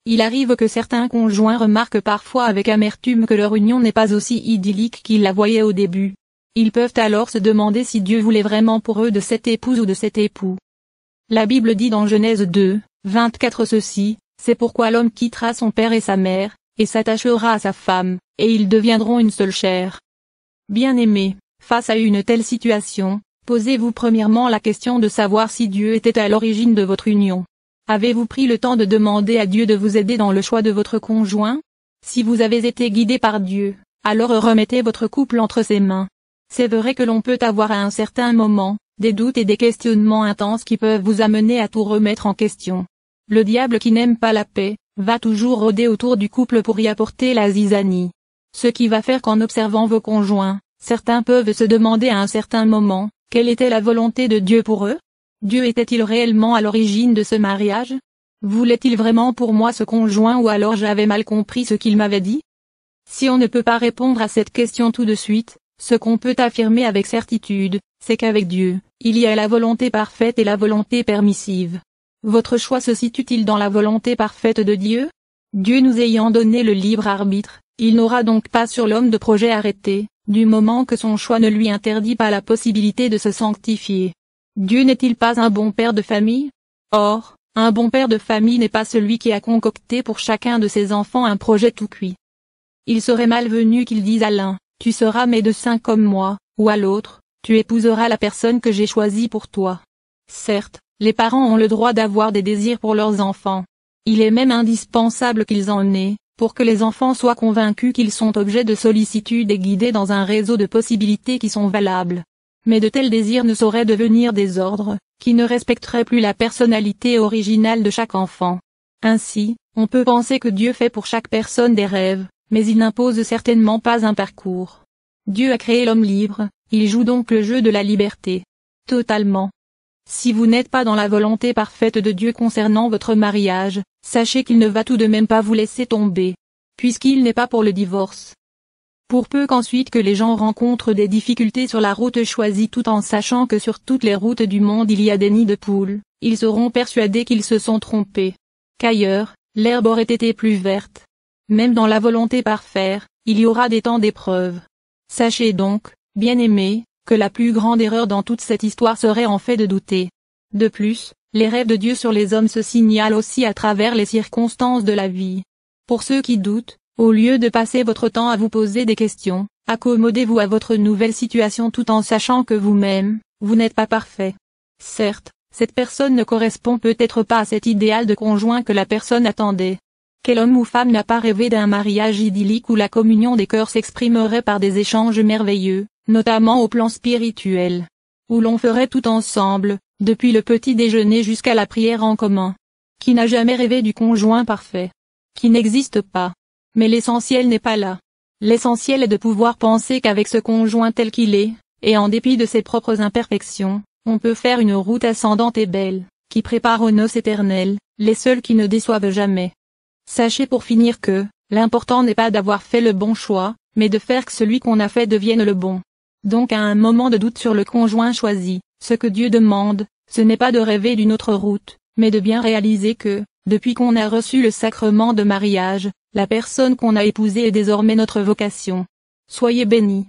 Il arrive que certains conjoints remarquent parfois avec amertume que leur union n'est pas aussi idyllique qu'ils la voyaient au début. Ils peuvent alors se demander si Dieu voulait vraiment pour eux de cette épouse ou de cet époux. La Bible dit dans Genèse 2, 24 ceci, c'est pourquoi l'homme quittera son père et sa mère, et s'attachera à sa femme, et ils deviendront une seule chair. Bien-aimés, face à une telle situation, posez-vous premièrement la question de savoir si Dieu était à l'origine de votre union. Avez-vous pris le temps de demander à Dieu de vous aider dans le choix de votre conjoint? Si vous avez été guidé par Dieu, alors remettez votre couple entre ses mains. C'est vrai que l'on peut avoir à un certain moment, des doutes et des questionnements intenses qui peuvent vous amener à tout remettre en question. Le diable qui n'aime pas la paix, va toujours rôder autour du couple pour y apporter la zizanie. Ce qui va faire qu'en observant vos conjoints, certains peuvent se demander à un certain moment, quelle était la volonté de Dieu pour eux? Dieu était-il réellement à l'origine de ce mariage? Voulait-il vraiment pour moi ce conjoint ou alors j'avais mal compris ce qu'il m'avait dit? Si on ne peut pas répondre à cette question tout de suite, ce qu'on peut affirmer avec certitude, c'est qu'avec Dieu, il y a la volonté parfaite et la volonté permissive. Votre choix se situe-t-il dans la volonté parfaite de Dieu? Dieu nous ayant donné le libre arbitre, il n'aura donc pas sur l'homme de projet arrêté, du moment que son choix ne lui interdit pas la possibilité de se sanctifier. Dieu n'est-il pas un bon père de famille? Or, un bon père de famille n'est pas celui qui a concocté pour chacun de ses enfants un projet tout cuit. Il serait malvenu qu'il dise à l'un, tu seras médecin comme moi, ou à l'autre, tu épouseras la personne que j'ai choisie pour toi. Certes, les parents ont le droit d'avoir des désirs pour leurs enfants. Il est même indispensable qu'ils en aient, pour que les enfants soient convaincus qu'ils sont objets de sollicitude et guidés dans un réseau de possibilités qui sont valables. Mais de tels désirs ne sauraient devenir des ordres, qui ne respecteraient plus la personnalité originale de chaque enfant. Ainsi, on peut penser que Dieu fait pour chaque personne des rêves, mais il n'impose certainement pas un parcours. Dieu a créé l'homme libre, il joue donc le jeu de la liberté. Totalement. Si vous n'êtes pas dans la volonté parfaite de Dieu concernant votre mariage, sachez qu'il ne va tout de même pas vous laisser tomber, puisqu'il n'est pas pour le divorce. Pour peu qu'ensuite que les gens rencontrent des difficultés sur la route choisie tout en sachant que sur toutes les routes du monde il y a des nids de poules, ils seront persuadés qu'ils se sont trompés. Qu'ailleurs, l'herbe aurait été plus verte. Même dans la volonté parfaite, il y aura des temps d'épreuve. Sachez donc, bien-aimés, que la plus grande erreur dans toute cette histoire serait en fait de douter. De plus, les rêves de Dieu sur les hommes se signalent aussi à travers les circonstances de la vie. Pour ceux qui doutent, au lieu de passer votre temps à vous poser des questions, accommodez-vous à votre nouvelle situation tout en sachant que vous-même, vous n'êtes pas parfait. Certes, cette personne ne correspond peut-être pas à cet idéal de conjoint que la personne attendait. Quel homme ou femme n'a pas rêvé d'un mariage idyllique où la communion des cœurs s'exprimerait par des échanges merveilleux, notamment au plan spirituel, où l'on ferait tout ensemble, depuis le petit déjeuner jusqu'à la prière en commun. Qui n'a jamais rêvé du conjoint parfait? Qui n'existe pas. Mais l'essentiel n'est pas là. L'essentiel est de pouvoir penser qu'avec ce conjoint tel qu'il est, et en dépit de ses propres imperfections, on peut faire une route ascendante et belle, qui prépare aux noces éternelles, les seules qui ne déçoivent jamais. Sachez pour finir que, l'important n'est pas d'avoir fait le bon choix, mais de faire que celui qu'on a fait devienne le bon. Donc à un moment de doute sur le conjoint choisi, ce que Dieu demande, ce n'est pas de rêver d'une autre route, mais de bien réaliser que, depuis qu'on a reçu le sacrement de mariage, la personne qu'on a épousée est désormais notre vocation. Soyez bénis.